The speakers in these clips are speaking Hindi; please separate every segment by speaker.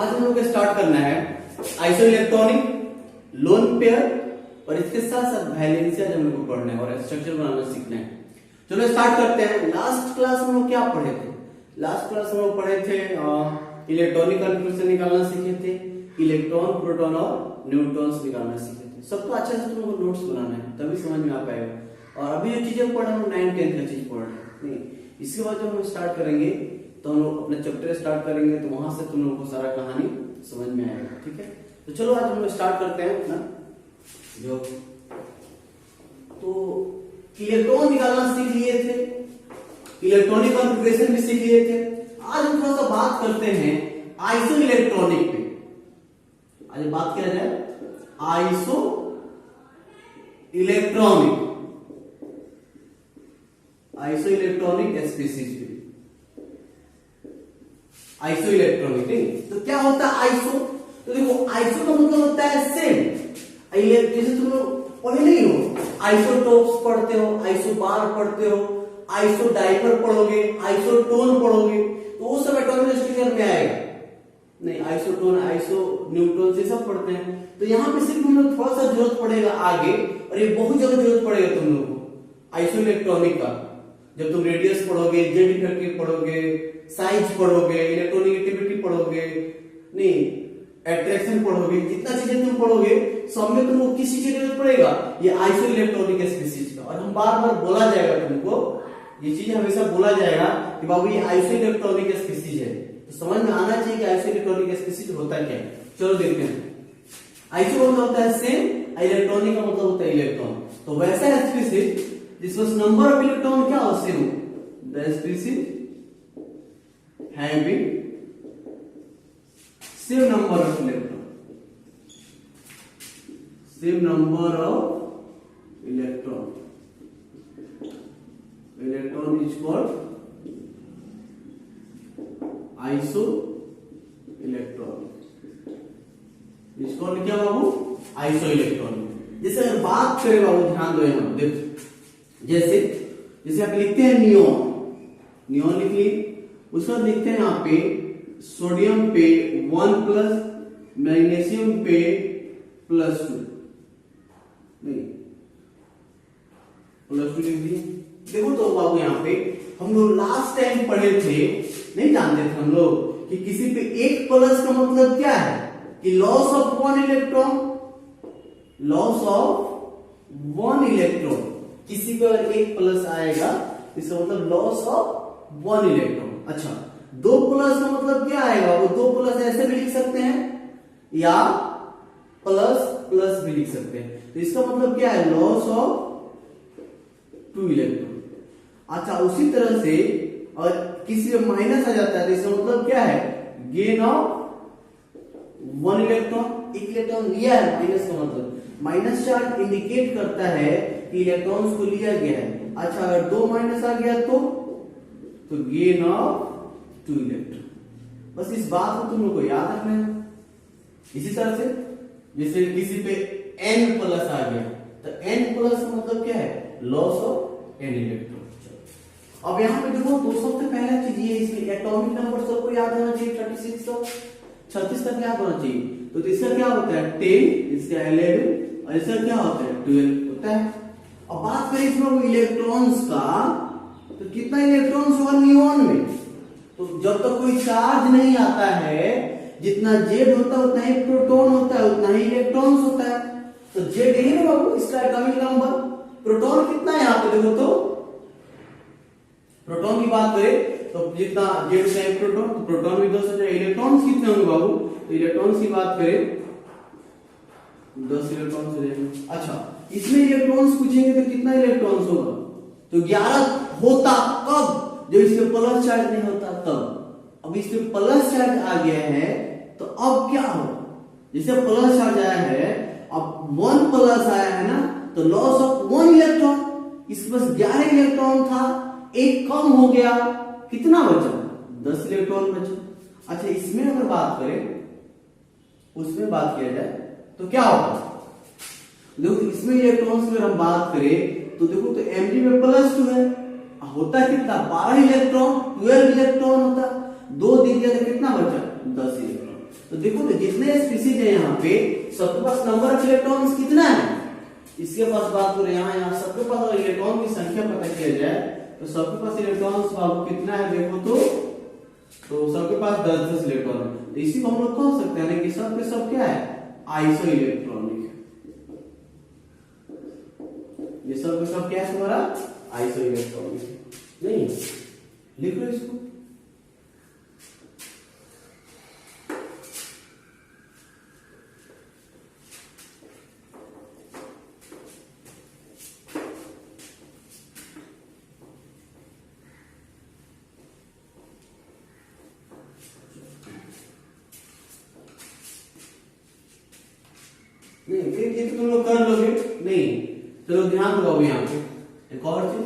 Speaker 1: आज हम लोग को स्टार्ट करना है आइसो इलेक्ट्रॉनिक, लोन पेयर और इसके साथ साथ वैलेंसिया हम लोग को पढ़ना है और स्ट्रक्चर बनाना सीखना है। चलो स्टार्ट करते हैं। लास्ट क्लास में हम लोग क्या पढ़े थे? लास्ट क्लास में हम लोग पढ़े थे इलेक्ट्रॉनिक कॉन्फ़िगरेशन निकालना सीखे थे, इलेक्ट्रॉन, प्रोटॉन और न्यूट्रॉन्स निकालना सीखे थे। सबको अच्छे से तुम लोग नोट्स बनाना है, तभी समझ में आ पाएगा। और अभी जो चीजें पढ़ रहे हैं 9 10 का चीज पढ़ रहे हैं। इसके बाद जब हम स्टार्ट करेंगे तो हम लोग अपने चैप्टर स्टार्ट करेंगे, तो वहां से तुम लोगों को सारा कहानी समझ में आएगा। ठीक है, तो चलो आज हम लोग स्टार्ट करते हैं अपना जो तो इलेक्ट्रॉन निकालना सीख लिए थे, इलेक्ट्रॉनिक कॉन्फ़िगरेशन भी सीख लिए थे। आज हम थोड़ा सा बात करते हैं आइसो इलेक्ट्रॉनिक पे। आज बात किया जाए iso electronic, iso electronic species पे। आइसो इलेक्ट्रॉनिक नहीं तो क्या होता है आइसो? तो देखो आइसो का मतलब होता है सेम। जैसे तुम लोग पढ़े नहीं हो, आइसोटोप्स पढ़ते हो, आइसोबार पढ़ते हो, आइसो डाइपर पढ़ोगे, आइसोटोन पढ़ोगे, तो वो सब एटॉमिक स्ट्रक्चर में आएगा। नहीं, आइसोटोन, आइसो न्यूट्रॉन से सब पढ़ते हैं। तो यहाँ पे सिर्फ हम लोग थोड़ा सा जरूरत पड़ेगा आगे, और ये बहुत ज्यादा जरूरत पड़ेगा तुम लोग को आइसो इलेक्ट्रॉनिक का। जब तुम रेडियस पढ़ोगे, जेड इफेक्टिव पढ़ोगे, साइज पढ़ोगे, इलेक्ट्रोनेगेटिविटी पढ़ोगे, नहीं अट्रैक्शन पढ़ोगे, जितना चीजें तुम पढ़ोगे सब में तुमको किस चीज की जरूरत पड़ेगा? ये आइसो इलेक्ट्रॉनिक स्पीशीज का। और हम बार बार बोला जाएगा तुमको, ये चीज हमेशा बोला जाएगा कि बाबू ये आइसो इलेक्ट्रॉनिक स्पीशीज है। तो समझ में आना चाहिए कि आइसो इलेक्ट्रॉनिक स्पीशीज होता क्या है। चलो देखते हैं। आइसो का मतलब होता है सेम, इलेक्ट्रॉनिक का मतलब होता है इलेक्ट्रॉन। तो वैसा स्पीशीज जिसमें नंबर ऑफ इलेक्ट्रॉन क्या हो same, the species having same number of electron, same number of electron is called iso electron, is called क्या बाबू? Iso electron. जैसे अगर बात करें बाबू, ध्यान दो यहाँ, देखो जैसे आप लिखते हैं नियोन, नियोन लिख लिए, उसका लिखते हैं यहाँ पे सोडियम पे 1+, मैग्नीशियम पे +2, नहीं +2 लिख दिए। देखो तो बाबू यहाँ पे हम लोग लास्ट टाइम पढ़े थे, नहीं जानते थे हम लोग कि किसी पे एक प्लस का मतलब क्या है कि loss of 1 electron, loss of 1 electron. किसी पे अगर एक प्लस आएगा इसका मतलब लॉस ऑफ 1 इलेक्ट्रॉन। अच्छा, 2 प्लस का मतलब क्या आएगा? वो 2 प्लस ऐसे भी लिख सकते हैं या प्लस प्लस भी लिख सकते हैं। तो इसका मतलब क्या है? Loss of 2 electron. अच्छा, उसी तरह से और किसी में माइनस आ जाता है तो इसका मतलब क्या है? Gain of 1 electron. एक इलेक्ट्रॉन लिया है, माइनस का मतलब माइनस चार्ज इंडिकेट करता है कि इलेक्ट्रॉन्स को लिया गया है। अच्छा, अगर 2 माइनस आ गया तो गेन ऑफ 2 इलेक्ट्रॉन। बस इस बात को तुम लोग को याद रखना है। इसी तरह से जैसे किसी पे n प्लस आ गया तो n प्लस का मतलब क्या है? Loss of n electron. अब यहाँ पे देखो, तो सबसे पहला चीज ये, इसमें एटॉमिक नंबर सबको याद होना चाहिए। 36 तक याद होना चाहिए। तो इसका क्या होता है? 10, इसका 11 और इसका क्या होता है? 12 होता है। अब बात करें इसमें इलेक्ट्रॉन्स का, तो कितना इलेक्ट्रॉन्स होगा नियोन में? तो जब तक कोई चार्ज नहीं आता है, जितना जेड होता है उतना ही प्रोटॉन होता है, उतना ही इलेक्ट्रॉन्स होता है। तो जेड ही ना बाबू इसका एटॉमिक नंबर। प्रोटॉन कितना है यहाँ पे? देखो तो प्रोटॉन की बात करें तो जितना जेड से प्रोटॉन, तो प्रोटॉन भी 10 हो जाए। इलेक्ट्रॉन्स कितने होंगे बाबू? तो इलेक्ट्रॉन्स की बात करें 10 इलेक्ट्रॉन्स हो जाएंगे। अच्छा, इसमें इलेक्ट्रॉन्स पूछेंगे तो कितना इलेक्ट्रॉन्स होगा? तो 11 होता कब? जब इसमें प्लस चार्ज नहीं होता तब। अब इसमें प्लस चार्ज आ गया है तो अब क्या हो? जैसे प्लस चार्ज आया है, अब 1 प्लस आया है ना, तो लॉस ऑफ 1 इलेक्ट्रॉन। इसके पास 11 इलेक्ट्रॉन था, एक कम हो गया, कितना बचा? 10 इलेक्ट्रॉन बचा। अच्छा, इसमें अगर बात करें, उसमें बात किया जाए तो क्या होगा? देखो इसमें इलेक्ट्रॉन्स में हम बात करें तो देखो तो Mg में +2 है, होता है कितना? 12 इलेक्ट्रॉन, 12 इलेक्ट्रॉन होता। 2 दिया तो कितना बचा? 10 इलेक्ट्रॉन। तो देखो तो जितने स्पीसीज है यहाँ पे सबके पास नंबर ऑफ इलेक्ट्रॉन्स कितना है, इसके पास बात करें यहाँ सबके पास अगर इलेक्ट्रॉन की संख्या पता किया जाए तो सबके पास इलेक्ट्रॉन्स बाबू कितना है देखो तो सबके पास 10-10 इलेक्ट्रॉन है। तो इसी को हम लोग कह सकते हैं कि सब के सब क्या है आइसो इलेक्ट्रॉनिक है। ये सब के सब क्या है तुम्हारा आइसो इलेक्ट्रॉनिक है। नहीं लिख लो इसको। नहीं फिर ये तुम लोग कर लोगे नहीं। चलो ध्यान दो यहाँ पे एक और चीज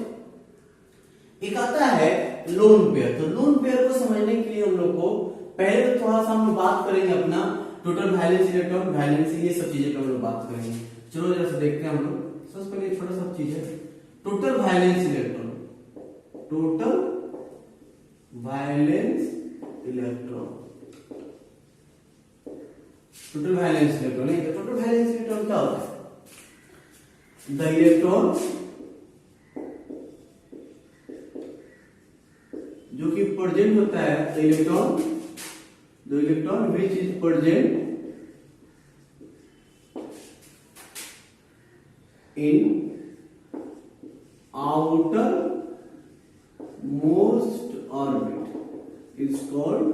Speaker 1: एक आता है लोन पेयर। तो लोन पेयर को समझने के लिए हम लोग को पहले तो थोड़ा सा हम लोग बात करेंगे अपना टोटल वैलेंस इलेक्ट्रॉन वैलेंस ये सब चीजें पर हम लोग बात करेंगे। चलो जरा से देखते हैं हम लोग। सबसे पहले छोटा सा चीज है total valence electron. Total valence electron total valence electron नहीं तो टोटल वैलेंस इलेक्ट्रॉन क्या होता है द इलेक्ट्रॉन जो कि प्रेजेंट होता है the electron which is present in outer most orbit is called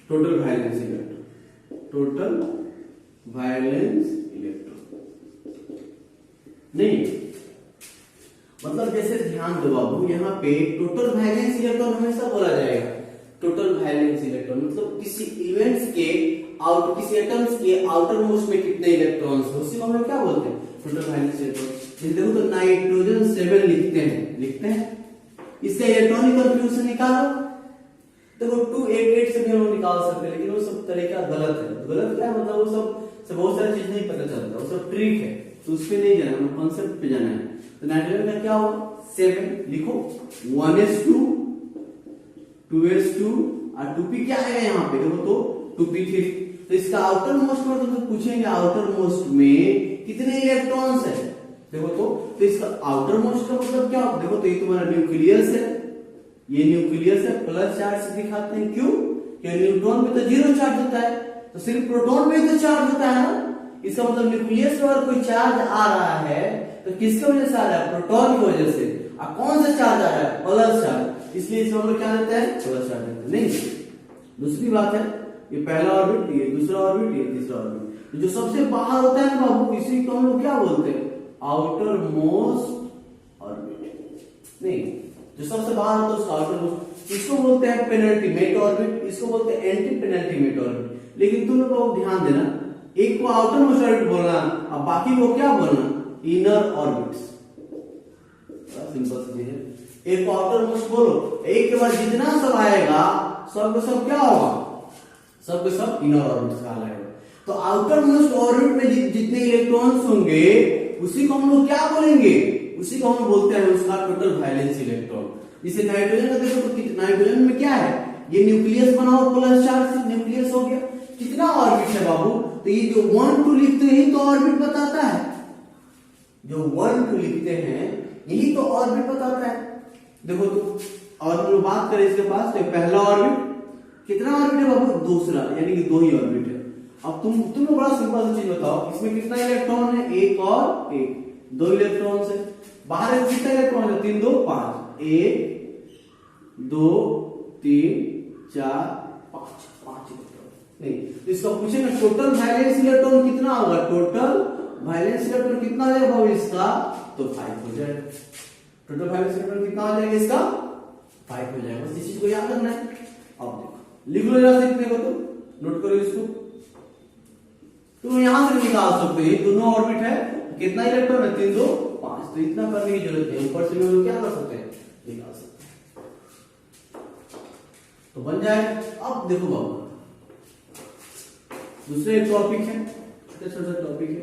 Speaker 1: total valence electron. Total valence electron नहीं मतलब जैसे ध्यान दो बाबू यहाँ पे टोटल वैलेंस इलेक्ट्रॉन हमेशा बोला जाएगा। टोटल वैलेंस इलेक्ट्रॉन मतलब किसी इवेंट्स के किसी एटम्स के आउटर मोस्ट में कितने इलेक्ट्रॉन्स हो उसी को हम लोग क्या बोलते हैं टोटल वैलेंस इलेक्ट्रॉन। जैसे देखो तो नाइट्रोजन 7 लिखते हैं इसका इलेक्ट्रॉनिक कंट्रीब्यूशन निकालो। देखो 288 से भी हम लोग निकाल सकते हैं लेकिन वो सब तरीका गलत है। गलत क्या है मतलब वो सब बहुत सारी चीज नहीं पता चलता वो सब ट्रिक है तो उस पे नहीं जाना हमें कॉन्सेप्ट पे जाना है। तो नाइट्रोजन का क्या होगा 7 लिखो 1s2 2s2 और 2p क्या आएगा यहाँ पे देखो तो 2p3। तो इसका आउटर मोस्ट में तुमसे पूछेंगे आउटर मोस्ट में कितने इलेक्ट्रॉन्स है देखो तो इसका आउटर मोस्ट का मतलब क्या देखो तो ये तुम्हारा न्यूक्लियस है। ये न्यूक्लियस है प्लस चार्ज से दिखाते हैं क्यों कि न्यूट्रॉन पे तो 0 चार्ज होता है तो सिर्फ प्रोटॉन पे तो चार्ज होता है ना। इसका मतलब न्यूक्लियस में अगर कोई चार्ज आ रहा है तो किसकी वजह से आ रहा है प्रोटॉन की वजह से। और कौन सा चार्ज आ रहा है प्लस चार्ज इसलिए इसमें हम लोग क्या देते हैं प्लस चार्ज देते हैं। नहीं दूसरी बात है ये पहला ऑर्बिट ये दूसरा ऑर्बिट ये तीसरा ऑर्बिट जो सबसे बाहर होता है ना बाबू इसी को हम लोग क्या बोलते हैं आउटर मोस्ट ऑर्बिट। नहीं जो सबसे बाहर होता है उसका आउटर मोस्ट इसको बोलते हैं पेनल्टीमेट ऑर्बिट इसको बोलते हैं एंटी पेनल्टीमेट ऑर्बिट। लेकिन तुम लोग ध्यान देना एक को आउटर मोस्ट ऑर्बिट बोलना और बाकी को क्या बोलना इनर ऑर्बिट्स। सिंपल सी चीज है एक को आउटर मोस्ट बोलो एक के बाद जितना सब आएगा सब सब क्या होगा सब सब इनर ऑर्बिट्स कहलाएगा। तो आउटर मोस्ट ऑर्बिट में जितने इलेक्ट्रॉन्स होंगे उसी को हम लोग क्या बोलेंगे उसी को हम बोलते हैं उसका टोटल वैलेंस इलेक्ट्रॉन। जैसे नाइट्रोजन का देखो तो नाइट्रोजन में क्या है ये न्यूक्लियस बनाओ प्लस चार्ज से न्यूक्लियस हो गया कितना ऑर्बिट है बाबू। तो ये जो 1 2 लिखते हैं यही तो ऑर्बिट बताता है। जो 1 2 लिखते हैं यही तो ऑर्बिट बताता है। देखो तो और हम लोग बात करें इसके पास तो पहला ऑर्बिट कितना ऑर्बिट है बाबू दूसरा यानी कि 2 ही ऑर्बिट है। अब तुम लोग बड़ा सिंपल सा चीज बताओ इसमें कितना इलेक्ट्रॉन है एक और एक 2 इलेक्ट्रॉन है। बाहर कितना इलेक्ट्रॉन है 3 2 5 1 2 3 4 5 इलेक्ट्रॉन। नहीं तो इसका पूछेंगे टोटल वैलेंस इलेक्ट्रॉन कितना होगा टोटल वैलेंस इलेक्ट्रॉन कितना आ जाएगा बाबू इसका तो 5 हो जाएगा। टोटल वैलेंस इलेक्ट्रॉन कितना आ जाएगा इसका 5 हो जाएगा। बस इस चीज को याद रखना है। अब देखो लिख लो जरा से इतने को तो नोट करो इसको तुम यहां से निकाल सकते हो। ये दोनों ऑर्बिट है कितना इलेक्ट्रॉन है 3 2 5 तो इतना करने की जरूरत नहीं ऊपर से हम लोग क्या कर सकते हैं निकाल सकते हैं तो बन जाए। अब देखो बाबू दूसरे टॉपिक है छोटे छोटे टॉपिक है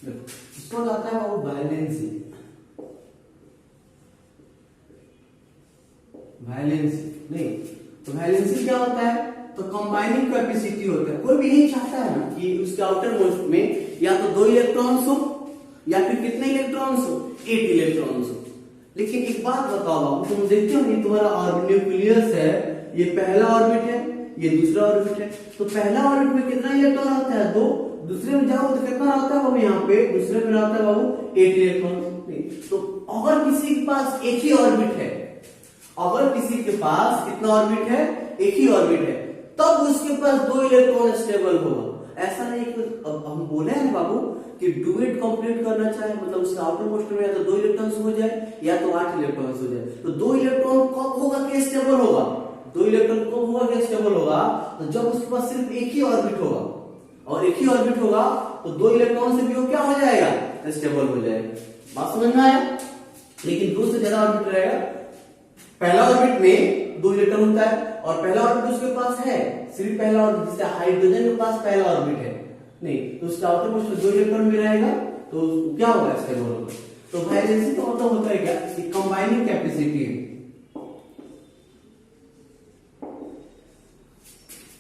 Speaker 1: देखो इसको आता है बाबू बैलेंसिंग। तो वैलेंसी क्या होता है, तो कंबाइनिंग कैपेसिटी होता है। कोई भी नहीं चाहता है ना कि उसके आउटर मोस्ट में या तो 2 इलेक्ट्रॉन्स हो या फिर कितने इलेक्ट्रॉन्स हो, 8 इलेक्ट्रॉन्स हो। लेकिन एक बात बताओ बाबू, तुम देखते हो नहीं तुम्हारा न्यूक्लियस है, ये पहला ऑर्बिट है, ये दूसरा ऑर्बिट है, तो पहला ऑर्बिट में कितना इलेक्ट्रॉन होता है, 2। दूसरे में जाओ तो कितना होता है बाबू, यहाँ पे दूसरे में होता है बाबू 8 इलेक्ट्रॉन। तो अगर किसी के पास एक ही ऑर्बिट है, अगर किसी के पास कितना ऑर्बिट है, एक ही ऑर्बिट है, तब उसके पास 2 इलेक्ट्रॉन स्टेबल होगा। ऐसा नहीं कि हम बोले हैं बाबू कि डुएट कंप्लीट करना चाहे, मतलब उसके आउटर मोस्ट में या तो 2 इलेक्ट्रॉन्स हो जाए या तो 8 इलेक्ट्रॉन्स हो जाए। तो 2 इलेक्ट्रॉन कब होगा कि स्टेबल होगा, 2 इलेक्ट्रॉन कब होगा कि स्टेबल होगा, तो जब उसके पास सिर्फ एक ही ऑर्बिट होगा, और एक ही ऑर्बिट होगा तो 2 इलेक्ट्रॉन से भी वो क्या हो जाएगा, स्टेबल हो जाएगा। बात समझ में आया। लेकिन 2 से ज्यादा ऑर्बिट रहेगा, पहला ऑर्बिट में 2 इलेक्ट्रॉन होता है और पहला ऑर्बिट उसके पास है, सिर्फ पहला ऑर्बिट, जिससे हाइड्रोजन के पास पहला ऑर्बिट है नहीं, तो उसका आउटर मोस्ट में 2 इलेक्ट्रॉन भी रहेगा, तो क्या होगा, स्टेबल होगा। तो वैलेंसी का मतलब होता है क्या, कंबाइनिंग कैपेसिटी है।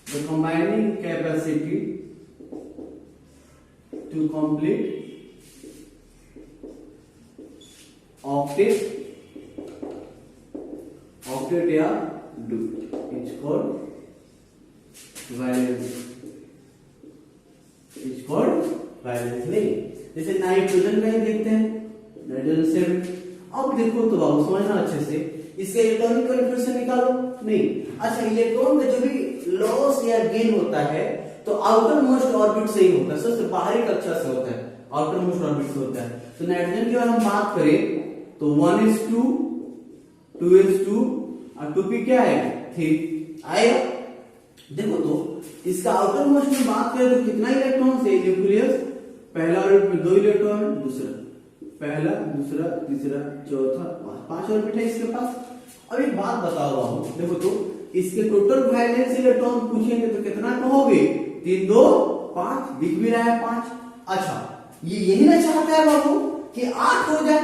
Speaker 1: The combining capacity to complete octet या duet is called valence, is called valence। नहीं, जैसे नाइट्रोजन का ही देखते हैं, नाइट्रोजन 7। अब देखो तो बाबू समझना अच्छे से, इसके इलेक्ट्रॉनिक कॉन्फ़िगरेशन निकालो। नहीं, अच्छा इलेक्ट्रॉन का जो भी लॉस या गेन होता है तो आउटर मोस्ट ऑर्बिट से ही होता है, सबसे बाहरी कक्षा से होता है, आउटर मोस्ट ऑर्बिट से होता है। तो नाइट्रोजन की अगर हम बात करें तो 1s2 2s2 और 2p क्या है, 3 आएगा। देखो तो इसका आउटर मोस्ट में बात करें तो कितना इलेक्ट्रॉन से, न्यूक्लियस पहला ऑर्बिट में 2 इलेक्ट्रॉन, दूसरा पहला, दूसरा, तीसरा, चौथा, 5 ऑर्बिट है इसके पास। अब एक बात बताओ बाबू, देखो तो इसके टोटल वैलेंस इलेक्ट्रॉन पूछेंगे तो कितना कहोगे, 3 2 5, दिख भी रहा है 5। अच्छा ये यही ना चाहता है बाबू कि 8 हो जाए,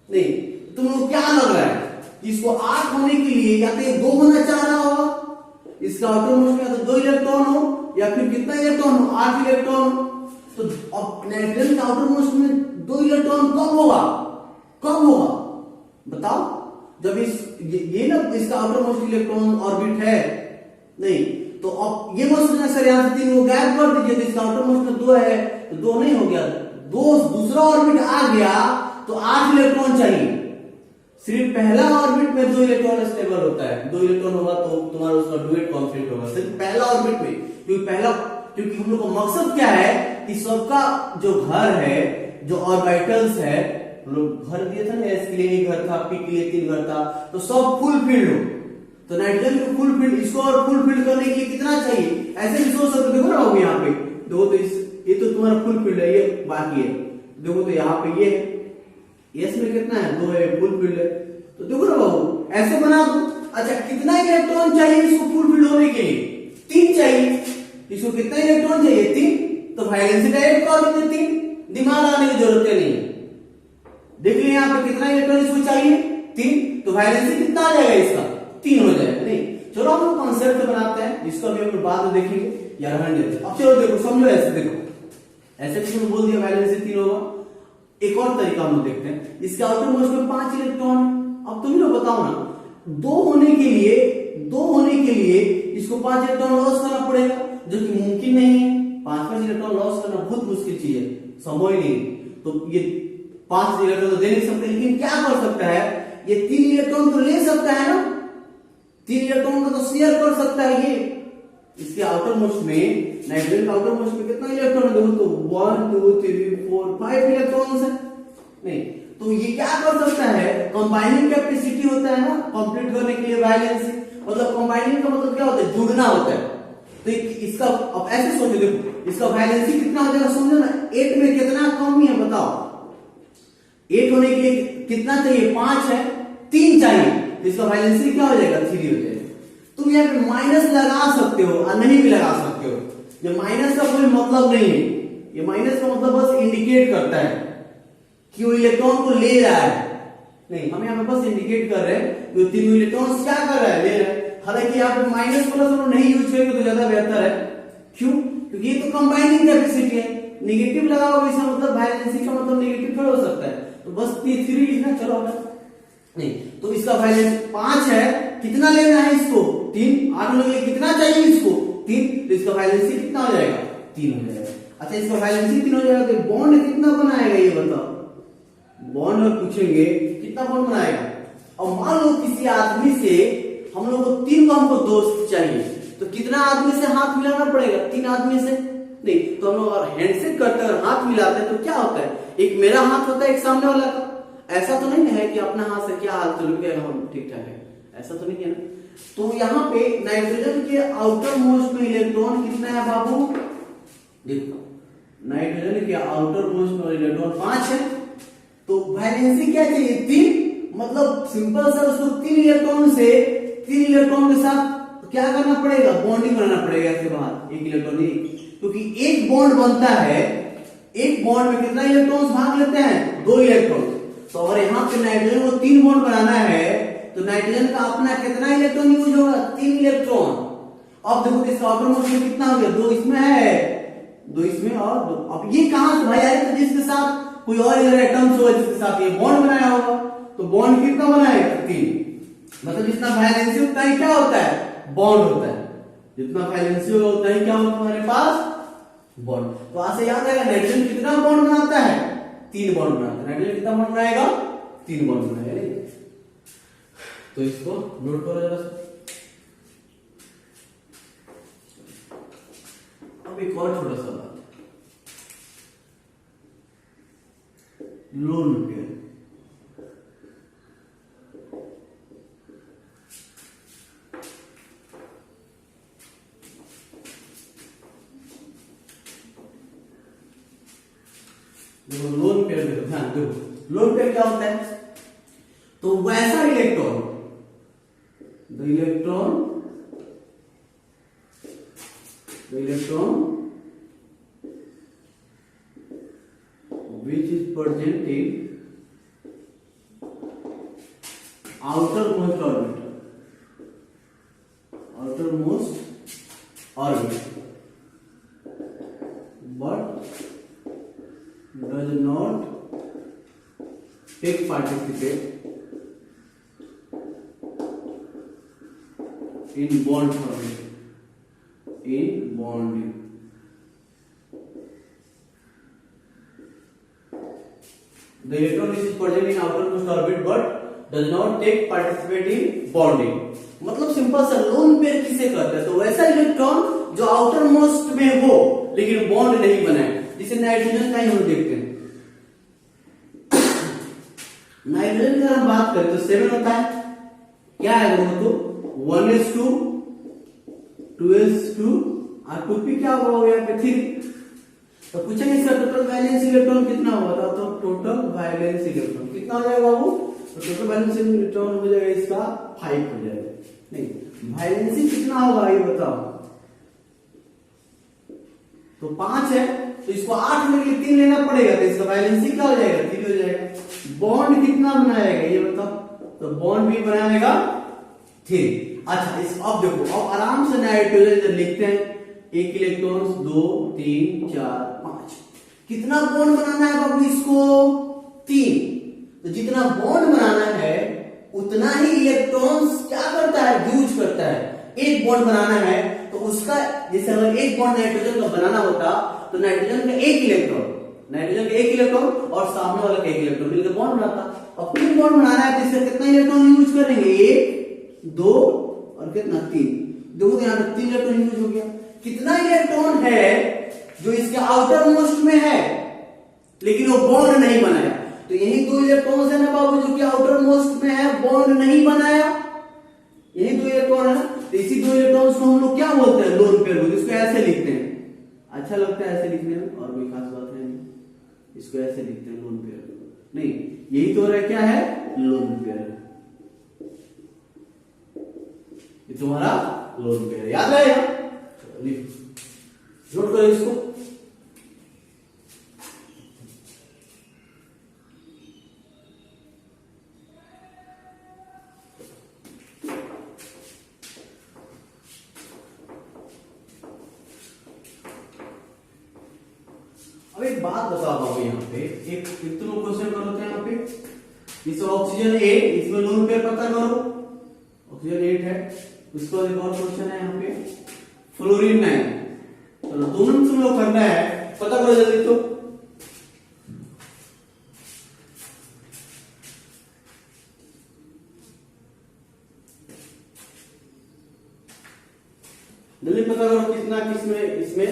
Speaker 1: नहीं तुमको क्या लग रहा है, इसको 8 होने के लिए या तो 2 होना चाह रहा होगा, इसका आउटर मोस्ट में तो 2 इलेक्ट्रॉन हो या फिर कितना इलेक्ट्रॉन हो, 8 इलेक्ट्रॉन। तो अब नाइट्रोजन का आउटर मोस्ट में 2 इलेक्ट्रॉन कम होगा, कम होगा, बताओ। जब ये ना इसका आउटर मोस्ट इलेक्ट्रॉन ऑर्बिट है, नहीं तो अब ये मत सोचना सर यहां से 3 को गायब कर दीजिए, तो इसका आउटर मोस्ट में 2 है तो 2 नहीं हो गया, 2 दूसरा ऑर्बिट आ गया तो 8 इलेक्ट्रॉन चाहिए। सिर्फ पहला ऑर्बिट में 2 इलेक्ट्रॉन स्टेबल होता है, 2 इलेक्ट्रॉन होगा तो तुम्हारा उसका डुएट कॉन्फ्लिक्ट होगा, सिर्फ पहला ऑर्बिट में। क्योंकि हम लोग का मकसद क्या है कि सबका जो घर है, जो ऑर्बिटल्स है, हम लोग घर दिए थे ना, एस के लिए एक घर था, पी के लिए 3 घर था, तो सब फुल फील्ड हो। तो नाइट्रोजन को फुल फील्ड, इसको और फुल फील्ड करने के लिए कितना चाहिए, ऐसे भी सोच सकते। देखो ना बाबू यहाँ पे देखो तो ये तो तुम्हारा फुल फील्ड है, ये बाकी है, देखो तो यहाँ पे ये है, एस में कितना है, 2 है, फुल फील्ड है। तो देखो ना बाबू ऐसे बना दो। अच्छा कितना इलेक्ट्रॉन चाहिए इसको फुल फील्ड होने के लिए, 3 चाहिए। इसको कितना इलेक्ट्रॉन चाहिए, 3। तो वैलेंसी डायरेक्ट कर देते 3, दिमाग लगाने की जरूरत नहीं है। देख लिया यहाँ पे कितना इलेक्ट्रॉन इसको चाहिए, 3, तो वैलेंसी कितना आ जाएगा इसका, 3 हो जाएगा। नहीं चलो हम लोग कॉन्सेप्ट बनाते हैं, इसको भी हम बाद में देखेंगे या रहने देते हैं। अब चलो देखो समझो, ऐसे देखो, ऐसे किसी ने बोल दिया वैलेंसी 3 होगा। एक और तरीका हम लोग देखते हैं, इसके आउटर मोस्ट में 5 इलेक्ट्रॉन। अब तुम लोग बताओ ना, 2 होने के लिए इसको 5 इलेक्ट्रॉन लॉस करना पड़ेगा, जो कि मुमकिन नहीं है। 5 इलेक्ट्रॉन लॉस करना बहुत मुश्किल चीज है, संभव ही नहीं। तो ये 5 इलेक्ट्रॉन तो दे नहीं सकते, लेकिन क्या कर सकता है, ये 3 इलेक्ट्रॉन तो ले सकता है ना, 3 इलेक्ट्रॉन का तो शेयर कर सकता है ये। इसके आउटर मोस्ट में, नाइट्रोजन का आउटर मोस्ट में कितना इलेक्ट्रॉन है, देखो तो 1 2 3 4 5 इलेक्ट्रॉन्स है। नहीं तो ये क्या कर सकता है, कंबाइनिंग कैपेसिटी होता है ना कंप्लीट करने के लिए वैलेंसी, मतलब कंबाइनिंग का मतलब क्या होता है, जुड़ना होता है। तो इसका अब ऐसे सोचो, देखो इसका वैलेंसी कितना हो जाएगा, समझो ना, 8 में कितना कमी है बताओ, 8 होने के लिए कितना चाहिए, 5 है, 3 चाहिए, तो इसका वैलेंसी क्या हो जाएगा, 3 हो जाएगा। तुम यहाँ पे माइनस लगा सकते हो और नहीं भी लगा सकते हो, ये माइनस का कोई मतलब नहीं है, ये माइनस का मतलब बस इंडिकेट करता है कि वो इलेक्ट्रॉन को ले रहा है। नहीं हम यहाँ पे बस इंडिकेट कर रहे हैं कि 3 इलेक्ट्रॉन क्या कर रहा है, ले रहा है। हालांकि आप माइनस प्लस और नहीं यूज करेंगे तो ज्यादा बेहतर है। क्यों? क्योंकि ये तो कंबाइनिंग कैपेसिटी है, नेगेटिव लगाओगे इसका मतलब वैलेंसी का मतलब नेगेटिव थोड़ा हो सकता है, तो बस 3 लिखना। चलो नहीं तो इसका वैलेंस 5 है, कितना लेना है इसको 3, 8 होने के लिए कितना चाहिए इसको 3, तो इसका वैलेंसी कितना हो जाएगा 3 हो जाएगा। अच्छा इसका वैलेंसी 3 हो जाएगा तो बॉन्ड कितना बनाएगा ये बताओ, बॉन्ड और पूछेंगे कितना बॉन्ड बनाएगा। और मान लो किसी आदमी से हम लोग को 3 को हमको दोस्त चाहिए, तो कितना आदमी से हाथ मिलाना पड़ेगा 3 आदमी से नहीं, तो हम लोग अगर हैंडशेक करते हैं हाथ मिलाते हैं तो क्या होता है, एक मेरा हाथ होता है एक सामने वाला का। ऐसा तो नहीं है कि अपना हाथ से क्या हाथ चल गया हम ठीक ठाक है, ऐसा तो नहीं है ना। तो यहाँ पे नाइट्रोजन के आउटर मोस्ट में इलेक्ट्रॉन कितना है बाबू, देखो नाइट्रोजन के आउटर मोस्ट में इलेक्ट्रॉन 5 है, तो वैलेंसी क्या चाहिए 3, मतलब सिंपल सर उसको 3 इलेक्ट्रॉन के साथ क्या करना पड़ेगा, बॉन्डिंग बनाना पड़ेगा इसके बाद, एक इलेक्ट्रॉन ही, क्योंकि एक बॉन्ड बनता है, एक बॉन्ड में कितना इलेक्ट्रॉन्स भाग लेते हैं 2 इलेक्ट्रॉन। तो अगर यहाँ पे नाइट्रोजन को 3 बॉन्ड बनाना है तो नाइट्रोजन का अपना कितना इलेक्ट्रॉन यूज होगा 3 इलेक्ट्रॉन। अब देखो इसका आउटर मोस्ट में कितना हो गया 2 इसमें है, 2 इसमें और 2। अब ये कहां से भाई आए, तो जिसके साथ कोई और एटम्स होगा जिसके साथ ये बॉन्ड बनाया होगा, तो बॉन्ड कितना बनाएगा 3, मतलब जितना वैलेंसी उतना ही क्या होता है बॉन्ड होता है, जितना वैलेंसी होगा उतना ही क्या होता है हमारे पास बॉन्ड। तो आज से याद आएगा नाइट्रोजन कितना बॉन्ड बनाता है 3 बॉन्ड बनाता है, नाइट्रोजन कितना बॉन्ड बनाएगा 3 बॉन्ड बनाएगा। तो इसको नोट करो जरा सा। अब एक और छोटा सा बात, लोन पेयर। लोन पेयर देखो, ध्यान देखो लोन पेयर क्या होता है, तो वैसा electron the electron which is present in outermost orbit but does not take participate in bond formation, in bonding. The electron is present in outermost orbit but does not take participate in bonding. मतलब सिंपल सा लोन पेयर किसे कहते हैं, तो वैसा इलेक्ट्रॉन जो आउटर मोस्ट में हो लेकिन बॉन्ड नहीं बनाए, जिसे नाइट्रोजन का ही हम देखते हैं। नाइट्रोजन की अगर हम बात करें तो 7 होता है, क्या है दोनों, तो 1s2 2s2 और 2p क्या होगा यहाँ पे 3। तो पूछेंगे इसका टोटल वैलेंस इलेक्ट्रॉन कितना होगा, तो टोटल वैलेंस इलेक्ट्रॉन कितना हो जाएगा बाबू, तो टोटल वैलेंस इलेक्ट्रॉन हो जाएगा इसका 5 हो जाएगा। नहीं वैलेंसी कितना होगा ये बताओ, तो 5 है, तो इसको 8 में 3 लेना पड़ेगा, तो इसका वैलेंसी क्या हो जाएगा 3 हो जाएगा। बॉन्ड कितना बनाएगा ये बताओ, तो बॉन्ड भी बनाएगा 3। अच्छा इस अब देखो, अब आराम से नाइट्रोजन जब लिखते हैं, एक इलेक्ट्रॉन 2 3 4 5, कितना बॉन्ड बनाना है बाबू इसको 3। तो जितना बॉन्ड बनाना है उतना ही इलेक्ट्रॉन्स क्या करता है यूज करता है। एक बॉन्ड बनाना है तो उसका, जैसे अगर एक बॉन्ड नाइट्रोजन का बनाना होता तो नाइट्रोजन का एक इलेक्ट्रॉन और सामने वाला का एक इलेक्ट्रॉन मिलकर बॉन्ड बनाता। और 3 बॉन्ड बनाना है तो इसका कितना इलेक्ट्रॉन यूज करेंगे, 1 2 और कितना 3। देखो तो यहाँ पे 3 इलेक्ट्रॉन यूज हो गया। कितना इलेक्ट्रॉन है जो इसके आउटर मोस्ट में है लेकिन वो बॉन्ड नहीं बनाया, तो यही 2 इलेक्ट्रॉन है ना बाबू जो कि आउटर मोस्ट में है, बॉन्ड नहीं बनाया, यही 2 इलेक्ट्रॉन है ना। तो इसी 2 इलेक्ट्रॉन्स को हम लोग क्या बोलते हैं, लोन पेयर बोलते हैं। इसको ऐसे लिखते हैं, अच्छा लगता है ऐसे लिखने में, और कोई खास बात है नहीं, इसको ऐसे लिखते हैं लोन पेयर। नहीं यही तो रहा क्या है, लोन पेयर, ये तुम्हारा लोन पेयर याद आएगा, नोट करो इसको। अब एक बात बताओ बाबू, यहाँ पे एक तुम क्वेश्चन करो तो यहाँ पे इस ऑक्सीजन 8, इसमें लोन पेयर पता करो, ऑक्सीजन 8 है। उसके बाद एक और क्वेश्चन है यहाँ पे फ्लोरीन 9। चलो दोनों तुम लोग करना है, पता करो जल्दी। तो जल्दी पता करो कितना किसमें, इसमें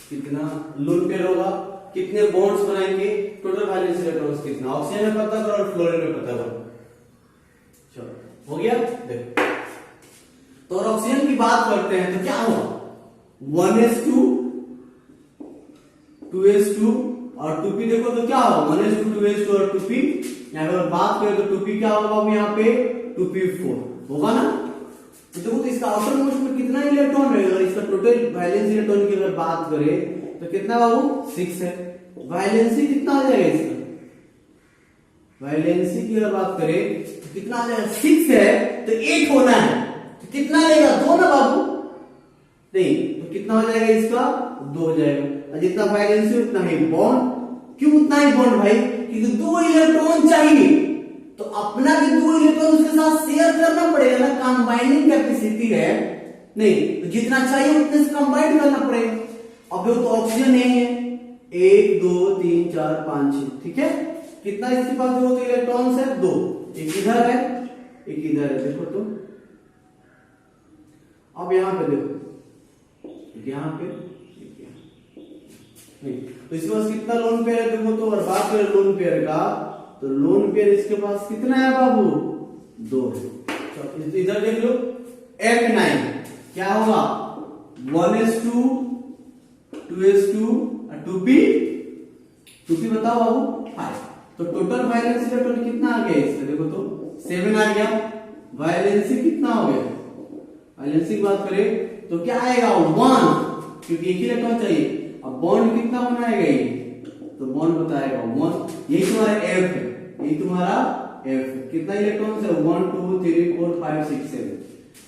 Speaker 1: कितना लोन पेयर होगा, कितने बॉन्ड्स बनाएंगे, टोटल वैलेंस इलेक्ट्रॉन्स कितना। ऑक्सीजन में पता करो और फ्लोरीन में पता करो। चलो हो गया। देखो तो और ऑक्सीजन की बात करते हैं तो क्या हुआ, 1s2 2s2 और 2p। देखो तो क्या होगा 1s2 2s2 और 2p। यहाँ पे बात करें तो 2p क्या होगा यहाँ पे 2p4 होगा ना। तो देखो तो इसका आउटर मोस्ट में कितना इलेक्ट्रॉन रहेगा, इसका टोटल वैलेंस इलेक्ट्रॉन की अगर बात करें तो कितना बाबू 6 है। वैलेंसी कितना आ जाएगा इसका, वैलेंसी की अगर बात करें तो कितना आ जाएगा, 6 है तो 8 होना है तो कितना लेगा 2 ना बाबू, नहीं तो कितना हो जाएगा इसका 2 हो जाएगा। और जितना वैलेंसी उतना ही बॉन्ड, क्यों उतना ही बॉन्ड भाई, क्योंकि 2 इलेक्ट्रॉन चाहिए तो अपना भी 2 इलेक्ट्रॉन उसके साथ शेयर करना पड़ेगा ना, कंबाइनिंग कैपेसिटी है नहीं, तो जितना चाहिए उतने से कंबाइन करना पड़ेगा। अब तो ऑक्सीजन नहीं है, 1 2 3 4 5 6, ठीक है। कितना इसके पास जो इलेक्ट्रॉन्स है 2, एक इधर है एक इधर है। देखो तो अब यहां पे देखो, यहां पे नहीं, तो इसके पास कितना लोन पेयर है देखो तो। और बात करें लोन पेयर का तो लोन पेयर इसके पास कितना है बाबू 2 है। तो इधर देख लो F9 क्या होगा 1s2 2s2 और 2p बताओ बाबू 5। तो टोटल वैलेंसी इलेक्ट्रॉन कितना आ गया इसका, देखो तो 7 आ गया। वैलेंसी कितना हो गया, वैलेंसी की बात करें तो क्या आएगा 1, क्योंकि एक ही इलेक्ट्रॉन चाहिए। अब बॉन्ड कितना बनाएगा ये, तो बॉन्ड बताएगा 1। यही तुम्हारा F है, यही तुम्हारा F है। कितना इलेक्ट्रॉन है 1 2 3 4 5 6 7।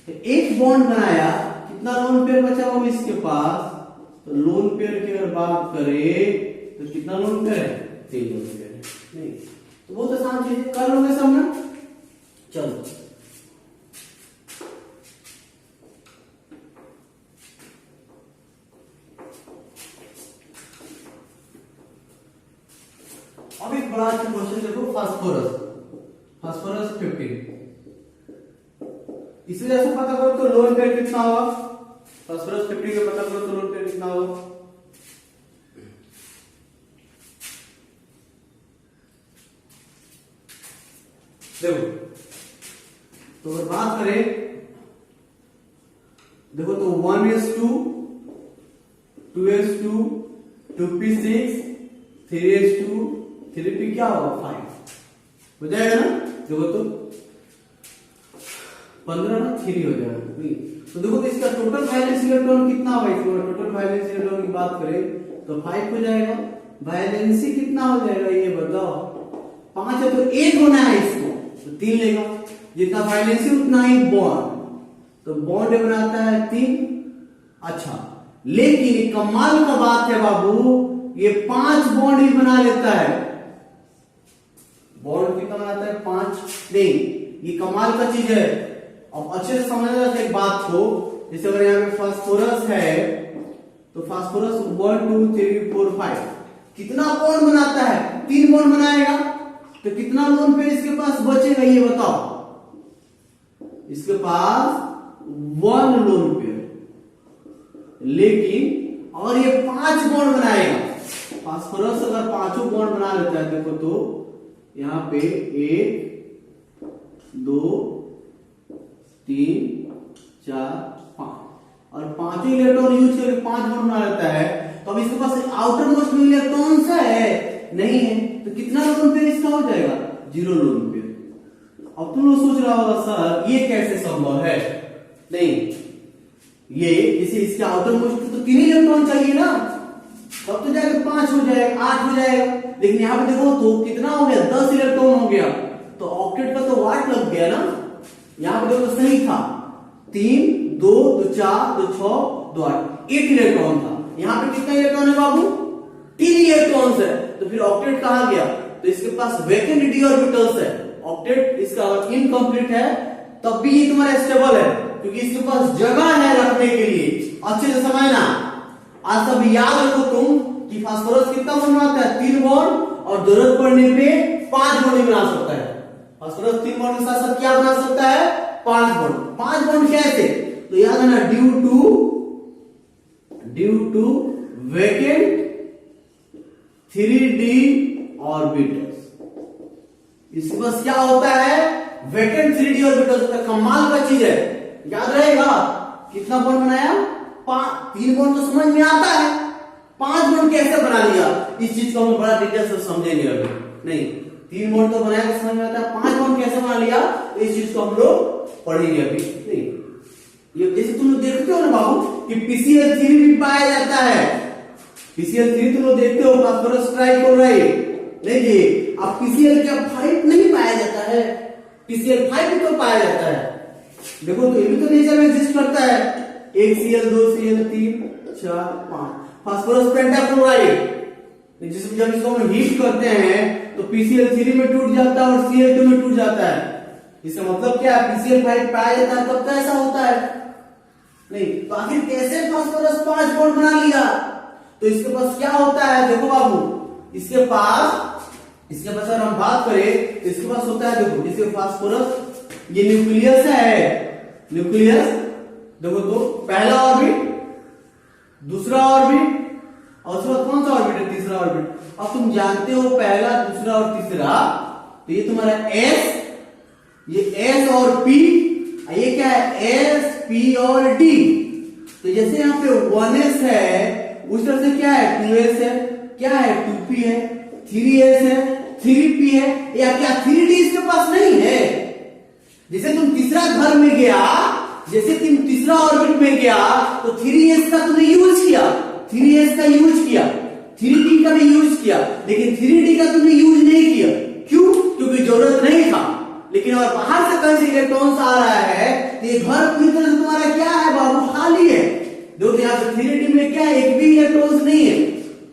Speaker 1: तो एक बॉन्ड बनाया, कितना लोन पेयर बचा होगा इसके पास, तो लोन पेयर की अगर बात करें तो कितना लोन पेयर है 3 लोन पेयर है। नहीं तो बहुत आसान चीज कर लोगे सब ना। चलो अब एक बड़ा अच्छा क्वेश्चन देखो, फास्फोरस 15। इसे जैसे पता करो तो लोन पेयर कितना होगा, फास्फोरस 15 का पता करो तो लोन पेयर कितना होगा। देखो तो अगर बात करें देखो तो 1s2 2s2 2p6 3s2 3p क्या होगा 5 हो जाएगा ना। देखो तो 15 ना 3 हो जाएगा। तो देखो तो इसका टोटल वैलेंस इलेक्ट्रॉन कितना होगा, इसका टोटल वैलेंस इलेक्ट्रॉन की बात करें तो 5 हो जाएगा। वैलेंसी कितना हो जाएगा ये बताओ, 5 है तो 8 होना है इसको, तो 3 लेगा। जितना वैलेंसी उतना ही बॉन्ड, तो बॉन्ड बनाता है 3। अच्छा लेकिन कमाल का बात है बाबू, ये 5 बॉन्ड ही बना लेता है। बॉन्ड कितना बनाता है 5, नहीं ये कमाल का चीज है। अब अच्छे से समझना एक बात को, जैसे अगर यहाँ पे फास्फोरस है तो फास्फोरस 1 2 3 4 5 कितना बॉन्ड बनाता है, 3 बॉन्ड बनाएगा। तो कितना लोन पेयर इसके पास बचेगा ये बताओ, इसके पास 1 लोन पेयर, लेकिन और ये 5 बॉन्ड बनाएगा। फास्फोरस अगर 5 बॉन्ड बना लेता है देखो तो यहां पे 1 2 3 4 5 और 5 इलेक्ट्रॉन यूज करके 5 बॉन्ड बना लेता है। तो अब इसके पास आउटर मोस्ट में इलेक्ट्रॉन है नहीं है, तो कितना लोन पेयर इसका हो जाएगा 0 लोन पेयर। अब तुम लोग सोच रहा होगा सर ये कैसे संभव है, नहीं ये इसे इसके आउटर मोस्ट तो 3 इलेक्ट्रॉन चाहिए ना, तब तो जाकर 5 हो जाएगा 8 हो जाएगा। लेकिन यहाँ पे देखो तो कितना हो गया 10 इलेक्ट्रॉन हो गया, तो ऑक्टेट का तो वाट लग गया ना। यहाँ पे देखो सही था 3 2 2 4 2 6 2 8 8 इलेक्ट्रॉन था। यहाँ पे कितना इलेक्ट्रॉन है बाबू? 3 इलेक्ट्रॉन्स है, तो फिर ऑक्टेट कहाँ गया? तो इसके पास वैकेंट डी ऑर्बिटल्स है, ऑक्टेट इसका इनकम्प्लीट है, तब भी ये तुम्हारा स्टेबल है क्योंकि इसके पास जगह है रखने के लिए। अच्छे से समझना, आज सब याद रखो तुम कि फास्फोरस कितना बॉन्ड बनाता है? 3 बॉन्ड, और जरूरत पड़ने पे 5 बॉन्ड बना सकता है। फास्फोरस 3 बॉन्ड के साथ साथ क्या बना सकता है? 5 बॉन्ड। 5 बॉन्ड कैसे? तो याद है ना, due to vacant 3d orbitals. इसके पास क्या होता है? वैकेंट 3d ऑर्बिटल्स होता है। कमाल का चीज है, याद रहेगा। कितना बॉन्ड बनाया? 3 बॉन्ड तो समझ में आता है, 5 बॉन्ड कैसे बना लिया? इस चीज को हम बड़ा डिटेल से समझेंगे अभी। नहीं, 3 बॉन्ड तो बनाया तो समझ में आता है, 5 बॉन्ड कैसे बना लिया? इस चीज को हम लोग पढ़ेंगे अभी। नहीं, ये जैसे तुम लोग देखते हो ना बाबू कि PCl3 भी पाया जाता है। PCl3 तुम लोग देखते हो, फास्फोरस ट्राइक्लोराइड। देखिए, अब PCl5 नहीं पाया जाता है, PCl5 भी तो पाया जाता है। देखो तो ये भी तो नेचर में एग्जिस्ट करता है। 1 Cl 2 Cl 3 4 5 फास्फोरस पेंटाक्लोराइड। जब इसको हम हीट करते हैं तो PCl3 में टूट जाता है और Cl2 में टूट जाता है। इसका मतलब क्या है? PCl5 पाया जाता है, तब तो ऐसा होता है। नहीं तो आखिर कैसे फास्फोरस 5 बॉन्ड बना लिया? तो इसके पास क्या होता है? देखो बाबू, इसके पास अगर हम बात करें तो इसके पास होता है, देखो इसके फास्फोरस ये न्यूक्लियस है, न्यूक्लियस। देखो तो पहला ऑर्बिट, दूसरा ऑर्बिट, और उसके बाद कौन सा ऑर्बिट है? तीसरा ऑर्बिट। अब तुम जानते हो पहला, दूसरा और तीसरा, तो ये तुम्हारा S, ये S और P, ये क्या है? S P और D। तो जैसे यहाँ पे 1s है, उस तरह से क्या है? 2s है, क्या है? 2p है, 3s है, 3p है, या क्या 3d इसके पास नहीं है? जैसे तुम तीसरा घर में गया, जैसे तुम तीसरा ऑर्बिट में गया तो 3s का तुमने यूज किया, 3s का यूज किया, 3d का भी यूज किया, लेकिन 3d का तुमने यूज नहीं किया। क्यों? क्योंकि जरूरत नहीं था। लेकिन और बाहर से कहीं से इलेक्ट्रॉन्स आ रहा है, ये घर पूरी तरह से तुम्हारा क्या है बाबू? खाली है। देखो यहाँ पे 3d में क्या है? एक भी इलेक्ट्रॉन्स नहीं है,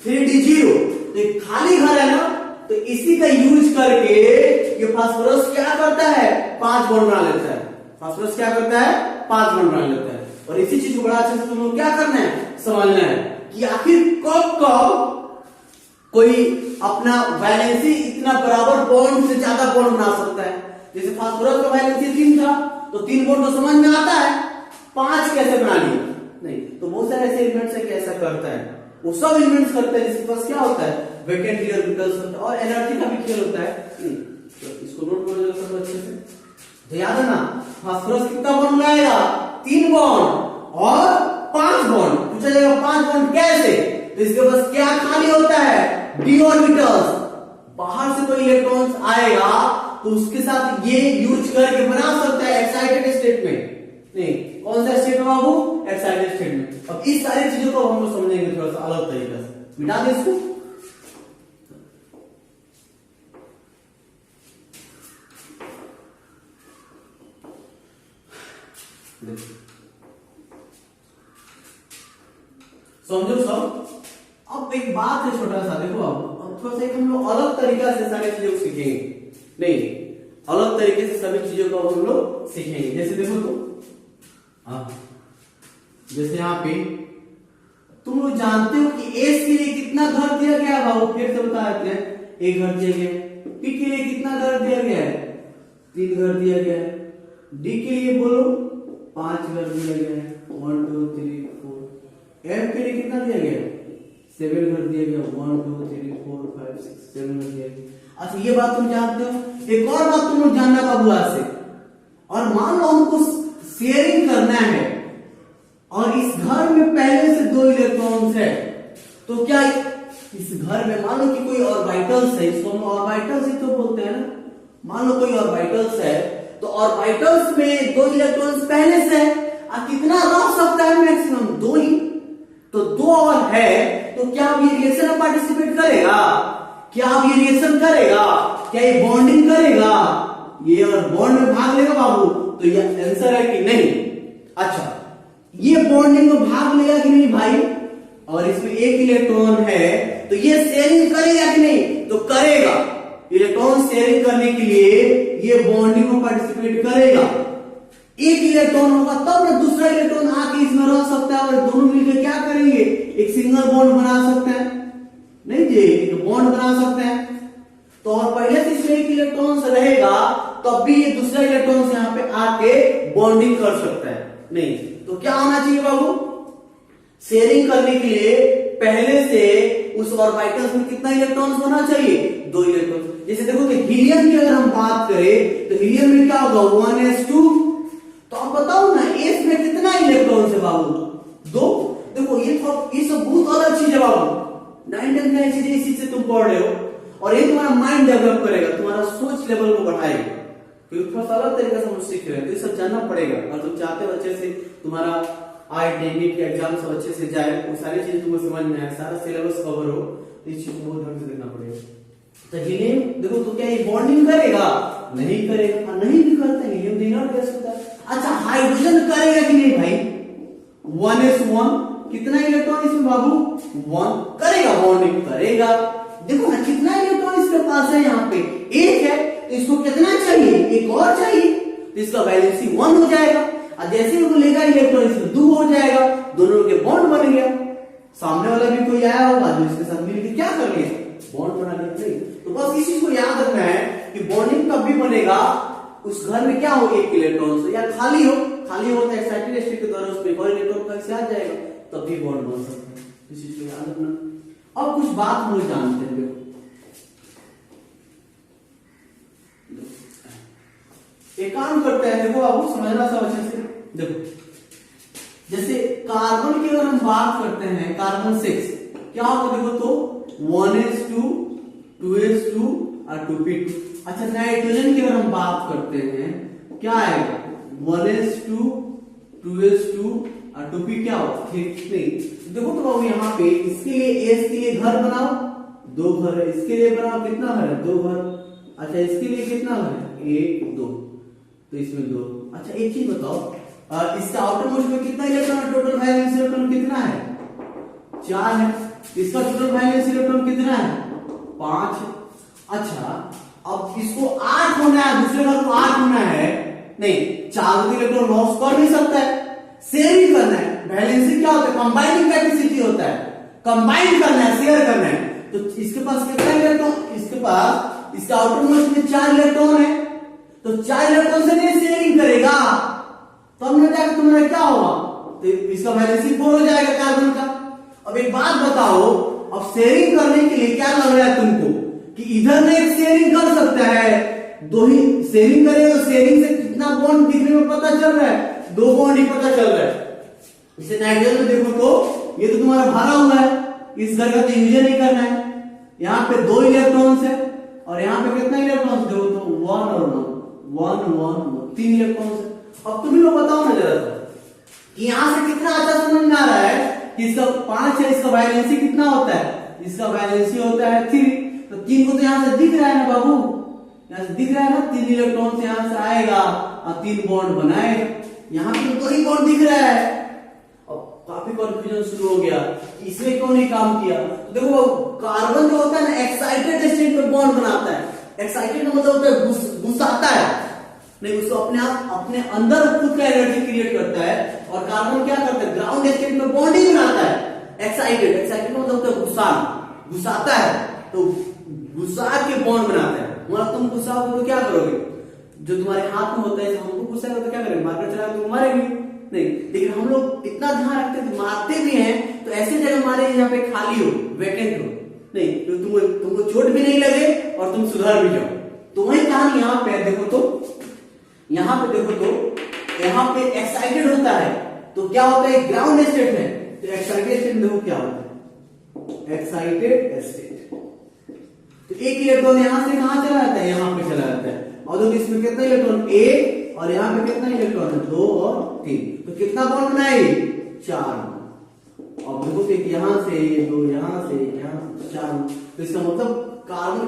Speaker 1: 3d 0। तो एक खाली घर है ना, तो इसी का यूज करके ये फास्फोरस क्या करता है? 5 बॉन्ड बना लेता है। फास्फोरस क्या करता है? 5 बॉन्ड बना लेता है। और इसी चीज को बड़ा अच्छे से तुम लोग क्या करना है? समझना है कि आखिर कब कोई अपना वैलेंसी इतना बराबर बॉन्ड से ज्यादा बॉन्ड बना सकता है। जैसे फास्फोरस का वैलेंसी 3 था, तो 3 बॉन्ड तो समझ में आता है, 5 कैसे बना लिया? नहीं, तो बहुत सारे ऐसे एलिमेंट्स है कि ऐसा करता है। वो सब एलिमेंट्स करते हैं जिसके पास क्या होता है? वैकेंट डी ऑर्बिटल्स होता है, और एनर्जी का भी खेल होता है। तो इसको नोट कर लो सब अच्छे से। तो याद है ना, फास्फोरस कितना बॉन्ड बनाएगा? 3 बॉन्ड और 5 बॉन्ड। पूछा जाएगा 5 बॉन्ड कैसे? तो इसके पास क्या खाली होता है? D orbitals. बाहर से कोई इलेक्ट्रॉन्स आएगा तो उसके साथ ये यूज करके बना सकता है एक्साइटेड स्टेट में। नहीं, कौन सा स्टेट में बाबू? एक्साइटेड स्टेट में। अब इस सारी चीजों को हम लोग समझेंगे थोड़ा सा अलग तरीके से। मिटा दे इसको। समझो सब। अब एक बात है छोटा सा, देखो अब थोड़ा सा हम लोग अलग तरीका से सारी चीजों को सीखेंगे। नहीं, अलग तरीके से सभी चीजों को हम लोग सीखेंगे। जैसे देखो तो जैसे यहाँ पे तुम लोग जानते हो कि एस के लिए कितना घर दिया गया है बाबू? फिर से बता देते हैं। 1 घर दिया गया है। पी के लिए कितना घर दिया गया है? 3 घर दिया गया है। डी के लिए बोलो 5 घर दिया गया है। 1 2 3 4। एफ के लिए कितना दिया गया है? 7 घर दिया गया। 1 2 3 4 5 6 7 घर दिया गया। अच्छा, ये बात तुम जानते हो। एक और बात तुम लोग जानना बाबू आज से, और मान लो हमको शेयरिंग करना है और इस घर में पहले से 2 इलेक्ट्रॉन्स है, तो क्या इस घर में मान लो कि कोई ऑर्बिटल्स है, इसको हम ऑर्बिटल्स ही तो बोलते हैं ना। मान लो कोई ऑर्बिटल्स है, तो ऑर्बिटल्स में 2 इलेक्ट्रॉन्स पहले से है, कितना रह सकता है? मैक्सिमम 2 ही। तो 2 और है, तो क्या अब ये रिएक्शन में पार्टिसिपेट करेगा? क्या अब ये रिएक्शन करेगा? क्या ये बॉन्डिंग करेगा? ये और बॉन्ड में भाग लेगा बाबू? तो ये आंसर है कि नहीं। अच्छा, ये बॉन्डिंग में भाग लेगा कि नहीं भाई? और इसमें एक इलेक्ट्रॉन है, तो ये शेयरिंग करेगा कि नहीं? तो करेगा। इलेक्ट्रॉन शेयरिंग करने के लिए ये बॉन्डिंग में पार्टिसिपेट करेगा। एक इलेक्ट्रॉन होगा तब ना दूसरा इलेक्ट्रॉन आके इसमें रह सकता है, और दोनों मिलकर क्या करेंगे? एक सिंगल बॉन्ड बना सकते हैं, नहीं जी, एक बॉन्ड बना सकते हैं। तो और पहले से इसमें एक इलेक्ट्रॉन रहेगा तब भी ये दूसरा इलेक्ट्रॉन से यहाँ पे आके बॉन्डिंग कर सकता है, नहीं। तो क्या होना चाहिए बाबू? शेयरिंग करने के लिए पहले से उस ऑर्बिटल्स में कितना इलेक्ट्रॉन्स होना चाहिए? 2 इलेक्ट्रॉन। जैसे देखो कि हीलियम की अगर हम बात करें तो हीलियम में क्या होगा? 1s2। तो आप बताओ ना, एस में कितना इलेक्ट्रॉन है बाबू? 2। देखो ये सब बहुत अलग चीज है बाबू। 9th में चीजें इसी से तुम पढ़ रहे हो, और ये तुम्हारा माइंड डेवलप करेगा, तुम्हारा सोच लेवल को बढ़ाएगा, क्योंकि थोड़ा सा अलग तरीके से हम सीख रहे हैं। तो ये सब जानना पड़ेगा। और तुम चाहते हो अच्छे से तुम्हारा नीट के एग्जाम सब अच्छे से जाए, वो सारी चीज तुमको समझ में आए, सारा सिलेबस कवर हो, तो इस चीज को बहुत ध्यान से देखना पड़ेगा। तो हीलियम देखो, तो क्या ये बॉन्डिंग करेगा? नहीं करेगा। और नहीं भी करते, हीलियम इनर्ट गैस होता है। अच्छा, हाइड्रोजन करेगा कि नहीं भाई? 1s1। कितना इलेक्ट्रॉन इसमें बाबू? 1। करेगा, बॉन्डिंग करेगा। देखो ना कितना इलेक्ट्रॉन इसके पास है, यहाँ पे 1 है, तो इसको कितना चाहिए? 1 और चाहिए, तो इसका वैलेंसी 1 हो जाएगा। और जैसे वो लेगा इलेक्ट्रॉन, इसमें 2 हो जाएगा, दोनों के बॉन्ड बन गया। सामने वाला भी कोई आया होगा जो इसके साथ मिलकर क्या कर लिया? बॉन्ड बना लिया। तो बस इस चीज को याद रखना है कि बॉन्डिंग तब भी बनेगा उस घर में क्या हो? 1 इलेक्ट्रॉन से, या खाली हो तो एक्साइटेड स्टेट के द्वारा उसमें और इलेक्ट्रॉन का आ जाएगा, तब भी बॉन्ड बन सकता है। इस चीज को याद रखना। अब कुछ बात हम लोग जानते हैं। एक काम करते हैं, देखो आपको समझना सब अच्छे से। देखो, जैसे कार्बन की अगर हम बात करते हैं, कार्बन 6 क्या होगा? देखो तो 1s2, 2s2 और 2p2। अच्छा, नाइट्रोजन की अगर हम बात करते हैं, क्या आएगा? 1s2, 2s2 और 2p क्या होगा? 3। देखो तो बाबू यहाँ पे इसके लिए s के लिए घर बनाओ, 2 घर है। इसके लिए बनाओ, कितना घर है? 2 घर। अच्छा, इसके लिए कितना घर है? 1, 2, तो इसमें 2। अच्छा, एक चीज बताओ, इसका आउटर मोस्ट में कितना इलेक्ट्रॉन है? टोटल वैलेंस इलेक्ट्रॉन कितना है? 4 है। इसका टोटल वैलेंस इलेक्ट्रॉन कितना है? 5। अच्छा, अब इसको 8 होना है, दूसरे घर को 8 होना है, नहीं, 4 इलेक्ट्रॉन लॉस कर नहीं सकता है, शेयरिंग करना है। वैलेंसी क्या होता है? कंबाइनिंग कैपेसिटी होता है, कंबाइन करना है, शेयर करना है। तो इसके पास कितना इलेक्ट्रॉन? इसके पास इसका आउटर मोस्ट में 4 इलेक्ट्रॉन है, तो 4 इलेक्ट्रॉन से नहीं शेयरिंग करेगा, तब ना जाकर तुम्हारा क्या होगा? तो इसका वैलेंसी 4 हो जाएगा कार्बन का। अब एक बात बताओ, अब शेयरिंग करने के लिए क्या लग रहा है तुमको कि इधर में एक शेयरिंग कर सकता है, 2 ही शेयरिंग करेगा, तो शेयरिंग से कितना बॉन्ड दिखने में पता चल रहा है? 2 बॉन्ड ही पता चल रहा है। इसे नाइट्रोजन में देखो तो ये तो तुम्हारा भरा हुआ है, इस घर का तो यूज नहीं करना है। यहाँ पे 2 इलेक्ट्रॉन्स है, और यहाँ पे कितना इलेक्ट्रॉन्स? देखो तो 1 और 1, 3 इलेक्ट्रॉन्स है। अब तुम लोग बताओ ना जरा कि यहाँ से कितना अच्छा समझ में आ रहा है कि इसका 5 है, इसका वैलेंसी कितना होता है? इसका वैलेंसी होता है 3। तो 3 को तो यहाँ से दिख रहा है ना बाबू, यहाँ से दिख रहा है ना, 3 इलेक्ट्रॉन से यहाँ से आएगा और 3 बॉन्ड बनाएगा। यहाँ पे 2 ही बॉन्ड दिख रहा है। अब काफी कंफ्यूजन शुरू हो गया, इसमें क्यों नहीं काम किया? तो देखो, कार्बन जो होता है ना, एक्साइटेड स्टेट में बॉन्ड बनाता है। एक्साइटेड मतलब होता है घुसाता है, नहीं, उसको अपने आप अपने अंदर खुद का एनर्जी क्रिएट करता है। और कार्बन क्या करता है? ग्राउंड स्टेट में बॉन्ड ही बनाता है। एक्साइटेड मतलब होता है घुसाता है, तो घुसा के बॉन्ड बनाता है। मतलब तुम घुसाओगे तो क्या करोगे? जो तुम्हारे हाथ में होता है, हमको घुसाएगा तो क्या करेंगे? मारकर चलाएंगे तो मारेंगे नहीं। लेकिन हम लोग इतना ध्यान रखते हैं, मारते भी हैं तो ऐसी जगह मारे जहाँ पे खाली हो, वैकेंट हो, नहीं तो तुमको चोट भी नहीं लगे और तुम सुधर भी जाओ। तो वही कहानी यहाँ पे देखो तो, यहाँ पे देखो तो यहाँ पे एक्साइटेड होता है, तो क्या होता है? ग्राउंड स्टेट है। तो एक्साइटेड स्टेट देखो क्या होता है? Excited state. तो एक इलेक्ट्रॉन यहां से कहां चला जाता है? यहां पे चला जाता है। और देखो इसमें कितना इलेक्ट्रॉन? 1, और यहाँ पे कितना इलेक्ट्रॉन है? 2 और 3। तो कितना बॉन्ड बनाएगी? 4। और देखो एक यहां से, 2 यहां से, यहां 4। तो इसका मतलब कार्बन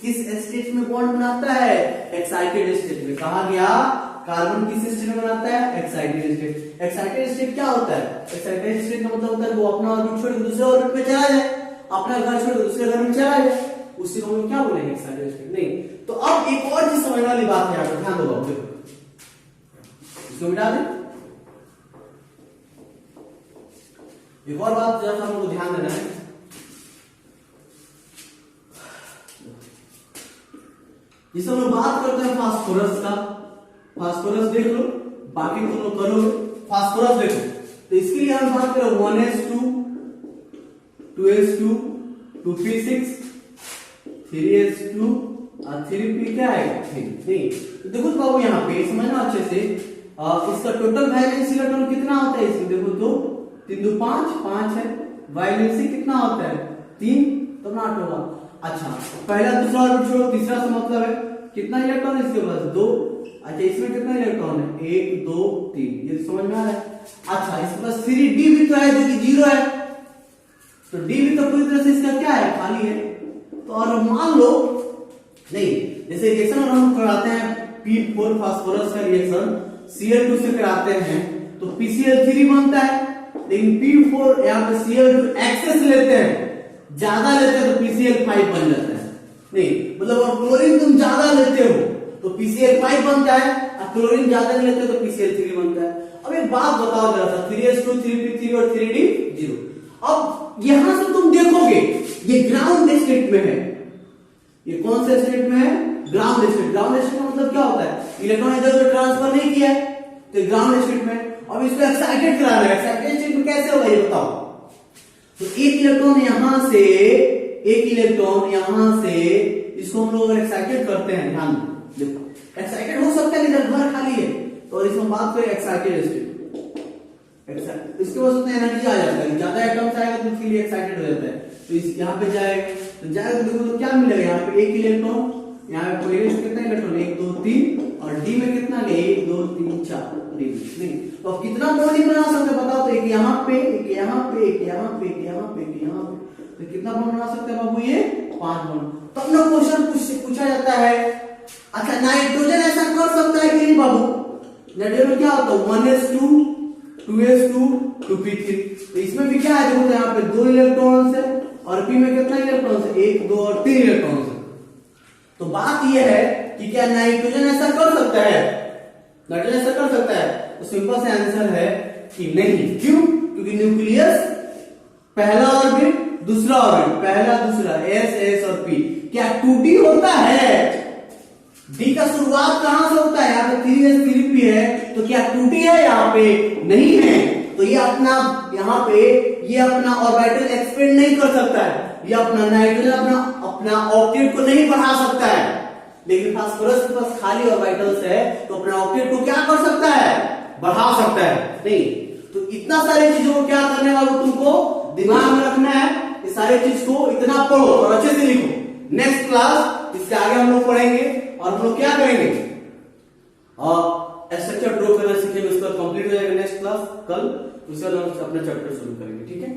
Speaker 1: किस स्टेट में बॉन्ड बनाता है? एक्साइटेड स्टेट में। कहा गया कार्बन किस स्टेट में बनाता है? Excited state. एक्साइटेड स्टेट क्या होता है? एक्साइटेड स्टेट का मतलब होता है वो अपना ऑर्बिट छोड़ के दूसरे ऑर्बिट में चला जाए, अपना घर छोड़ के दूसरे घर में चला जाए, उसी को हम क्या बोलेंगे? Excited state. नहीं, तो अब एक और चीज समझने वाली बात है, यहाँ पे ध्यान दो आप, देखो इसको मिटा दें। एक और बात जरा हम लोग ध्यान देना है, जिसे हम लोग बात करते हैं फास्फोरस का। फास्फोरस देख लो, बाकी तुम लोग करोगे। फास्फोरस देखो, तो इसके लिए हम बात करें 1s2 2s2 2p6 3s2 और 3p क्या है? 3। नहीं, तो देखो तो बाबू यहाँ पे समझना अच्छे से, इसका टोटल वैलेंसी इलेक्ट्रॉन कितना होता है? इसमें देखो तो 3 2 5 है, वैलेंसी कितना होता है? 3, तो 8 होगा। अच्छा, पहला दूसरा ऑर्बिट छोड़ो, तीसरा से मतलब है कितना इलेक्ट्रॉन है इसके पास? 2। अच्छा, इसमें कितना इलेक्ट्रॉन है? 1 2 3, ये समझ में आ रहा है? अच्छा, इसके पास 3d भी तो है जो कि 0 है, तो d भी तो पूरी तरह से इसका क्या है? खाली है। तो और मान लो नहीं, जैसे रिएक्शन हम कराते हैं P4 फास्फोरस का रिएक्शन Cl2 से कराते हैं तो PCl3 बनता है, लेकिन P4 यहाँ पे Cl2 एक्सेस लेते हैं, ज्यादा लेते हैं तो PCl5 बन जाता है। नहीं मतलब, और क्लोरीन तुम ज्यादा लेते हो तो PCl5 बनता है, और क्लोरीन ज्यादा नहीं लेते हो तो PCl3 बनता है। अब एक बात बताओ जरा सा, 3s2 3p3 और 3d 0। अब यहां से तुम देखोगे ये ग्राउंड स्टेट में है, ये कौन से स्टेट में है? Ground state. ग्राउंड स्टेट का मतलब क्या होता है? इलेक्ट्रॉन इधर उधर ट्रांसफर नहीं किया है, तो ग्राउंड स्टेट में। अब इसको एक्साइटेड कराना है, एक्साइटेड स्टेट में कैसे होगा ये बताओ। तो एक इलेक्ट्रॉन यहां से, एक इलेक्ट्रॉन यहां से, इसको हम लोग एक्साइटेड करते हैं, ध्यान देखो, एक्साइटेड हो सकता है इधर घर खाली है, तो इसमें बात करें एक्साइटेड स्टेट। इसके वजह से एनर्जी आ जाता है, ज्यादा एटम्स आएगा तो इसके लिए एक्साइटेड हो जाता है। तो इस यहाँ पे जाएगा, तो जाएगा तो देखो तो क्या मिलेगा? यहाँ पे एक इलेक्ट्रॉन, यहाँ पे पहले से कितना इलेक्ट्रॉन? 1 2 3, और डी में कितना? 1 2 3 4 नहीं, तो अब कितना बॉन्ड बना सकते हैं बताओ? तो एक यहाँ पे, एक यहाँ पे, एक यहाँ पे, एक यहाँ पे, एक यहाँ पे, तो कितना बॉन्ड बना सकते हैं बाबू? ये 5 बॉन्ड। तो अपना क्वेश्चन पूछा जाता है, अच्छा नाइट्रोजन ऐसा कर सकता है कि नहीं बाबू? नाइट्रोजन क्या होता है? 1s2 2s2 2p3, तो इसमें भी क्या है? देखो यहाँ पे 2 इलेक्ट्रॉन्स है, और p में कितना इलेक्ट्रॉन्स है? 1 2 और 3 इलेक्ट्रॉन्स है। तो बात यह है कि क्या नाइट्रोजन ऐसा कर सकता है? नाइट्रोजन ऐसा कर सकता है? तो सिंपल सा आंसर है कि नहीं। क्यों? क्योंकि न्यूक्लियस पहला ऑर्बिट दूसरा ऑर्बिट, पहला दूसरा, s s और p, क्या 2d होता है? d का शुरुआत कहां से होता है? यहाँ पे 3s 3p है, तो क्या 2d है? यहाँ पे नहीं है, तो ये अपना यहाँ पे ये अपना ऑर्बिटल एक्सपेंड नहीं कर सकता है, ये अपना नाइट्रोजन अपना ऑक्टेट को नहीं बढ़ा सकता है। लेकिन फास्फोरस के पास खाली ऑर्बिटल्स है, तो अपना ऑक्टेट को क्या कर सकता है? बढ़ा सकता है। नहीं, तो इतना सारी चीजों को क्या करने वाला तुमको दिमाग में रखना है, इस सारी चीज को इतना पढ़ो और अच्छे से लिखो। नेक्स्ट क्लास इसके आगे हम लोग पढ़ेंगे, और हम लोग क्या करेंगे? स्ट्रक्चर ड्रॉ करना सीखेंगे, उसका कंप्लीट हो जाएगा नेक्स्ट क्लास कल, उसके बाद हम अपना चैप्टर शुरू करेंगे। ठीक है।